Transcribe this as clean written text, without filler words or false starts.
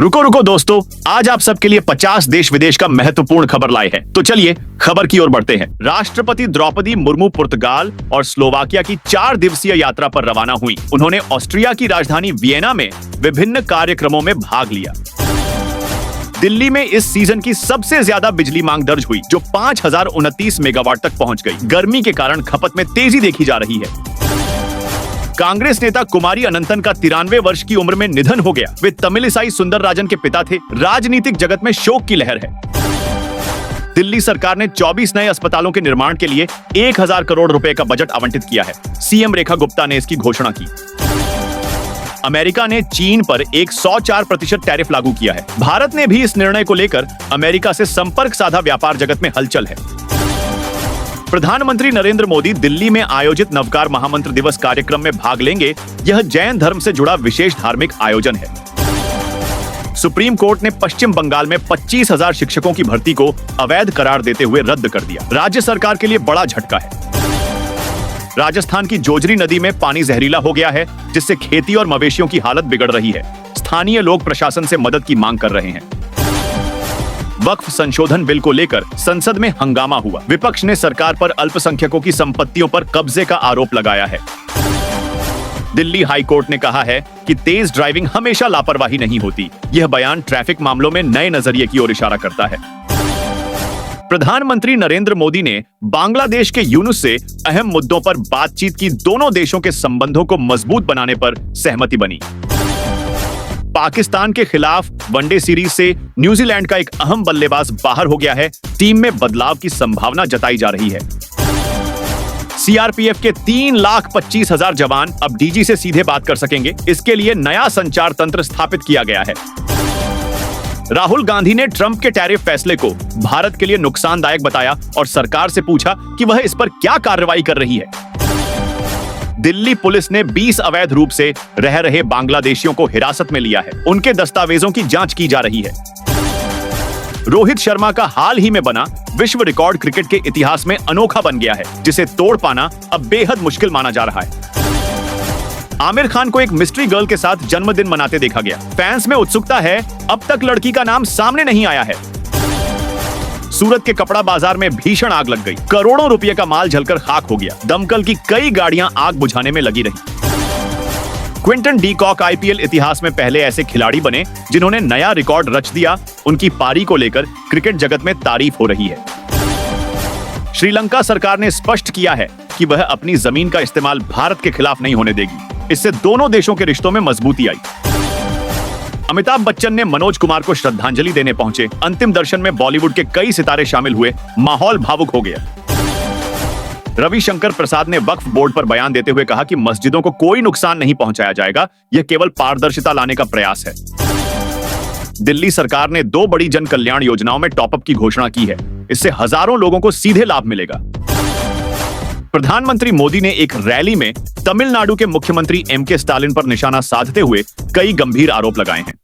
रुको रुको दोस्तों, आज आप सबके लिए 50 देश विदेश का महत्वपूर्ण खबर लाए हैं। तो चलिए खबर की ओर बढ़ते हैं। राष्ट्रपति द्रौपदी मुर्मू पुर्तगाल और स्लोवाकिया की 4 दिवसीय यात्रा पर रवाना हुई। उन्होंने ऑस्ट्रिया की राजधानी वियना में विभिन्न कार्यक्रमों में भाग लिया। दिल्ली में इस सीजन की सबसे ज्यादा बिजली मांग दर्ज हुई, जो 5029 मेगावाट तक पहुंच गई। गर्मी के कारण खपत में तेजी देखी जा रही है। कांग्रेस नेता कुमारी अनंतन का 93 वर्ष की उम्र में निधन हो गया। वे तमिलिसाई सुंदरराजन के पिता थे। राजनीतिक जगत में शोक की लहर है। दिल्ली सरकार ने 24 नए अस्पतालों के निर्माण के लिए 1000 करोड़ रुपए का बजट आवंटित किया है। सीएम रेखा गुप्ता ने इसकी घोषणा की। अमेरिका ने चीन पर एक 104% टैरिफ लागू किया है। भारत ने भी इस निर्णय को लेकर अमेरिका से संपर्क साधा। व्यापार जगत में हलचल है। प्रधानमंत्री नरेंद्र मोदी दिल्ली में आयोजित नवकार महामंत्र दिवस कार्यक्रम में भाग लेंगे। यह जैन धर्म से जुड़ा विशेष धार्मिक आयोजन है। सुप्रीम कोर्ट ने पश्चिम बंगाल में 25,000 शिक्षकों की भर्ती को अवैध करार देते हुए रद्द कर दिया। राज्य सरकार के लिए बड़ा झटका है। राजस्थान की जोजरी नदी में पानी जहरीला हो गया है, जिससे खेती और मवेशियों की हालत बिगड़ रही है। स्थानीय लोग प्रशासन से मदद की मांग कर रहे हैं। वक्फ संशोधन बिल को लेकर संसद में हंगामा हुआ। विपक्ष ने सरकार पर अल्पसंख्यकों की संपत्तियों पर कब्जे का आरोप लगाया है। दिल्ली हाई कोर्ट ने कहा है कि तेज ड्राइविंग हमेशा लापरवाही नहीं होती। यह बयान ट्रैफिक मामलों में नए नजरिए की ओर इशारा करता है। प्रधानमंत्री नरेंद्र मोदी ने बांग्लादेश के यूनुस से अहम मुद्दों पर बातचीत की। दोनों देशों के संबंधों को मजबूत बनाने पर सहमति बनी। पाकिस्तान के खिलाफ वनडे सीरीज से न्यूजीलैंड का एक अहम बल्लेबाज बाहर हो गया है। टीम में बदलाव की संभावना जताई जा रही है। सीआरपीएफ के 3,25,000 जवान अब डीजी से सीधे बात कर सकेंगे। इसके लिए नया संचार तंत्र स्थापित किया गया है। राहुल गांधी ने ट्रंप के टैरिफ फैसले को भारत के लिए नुकसानदायक बताया और सरकार से पूछा कि वह इस पर क्या कार्रवाई कर रही है। दिल्ली पुलिस ने 20 अवैध रूप से रह रहे बांग्लादेशियों को हिरासत में लिया है। उनके दस्तावेजों की जांच की जा रही है। रोहित शर्मा का हाल ही में बना विश्व रिकॉर्ड क्रिकेट के इतिहास में अनोखा बन गया है, जिसे तोड़ पाना अब बेहद मुश्किल माना जा रहा है। आमिर खान को एक मिस्ट्री गर्ल के साथ जन्मदिन मनाते देखा गया। फैंस में उत्सुकता है। अब तक लड़की का नाम सामने नहीं आया है। सूरत के कपड़ा बाजार में भीषण आग लग गई। करोड़ों रुपए का माल जलकर खाक हो गया। दमकल की कई गाड़ियां आग बुझाने में लगी रही। क्विंटन डी कॉक आईपीएल इतिहास में पहले ऐसे खिलाड़ी बने जिन्होंने नया रिकॉर्ड रच दिया। उनकी पारी को लेकर क्रिकेट जगत में तारीफ हो रही है। श्रीलंका सरकार ने स्पष्ट किया है कि वह अपनी जमीन का इस्तेमाल भारत के खिलाफ नहीं होने देगी। इससे दोनों देशों के रिश्तों में मजबूती आई। अमिताभ बच्चन ने मनोज कुमार को श्रद्धांजलि देने पहुंचे। अंतिम दर्शन में बॉलीवुड के कई सितारे शामिल हुए। माहौल भावुक हो गया। रविशंकर प्रसाद ने वक्फ बोर्ड पर बयान देते हुए कहा कि मस्जिदों को कोई नुकसान नहीं पहुंचाया जाएगा। यह केवल पारदर्शिता लाने का प्रयास है। दिल्ली सरकार ने 2 बड़ी जन कल्याण योजनाओं में टॉपअप की घोषणा की है। इससे हजारों लोगों को सीधे लाभ मिलेगा। प्रधानमंत्री मोदी ने एक रैली में तमिलनाडु के मुख्यमंत्री एमके स्टालिन पर निशाना साधते हुए कई गंभीर आरोप लगाए हैं।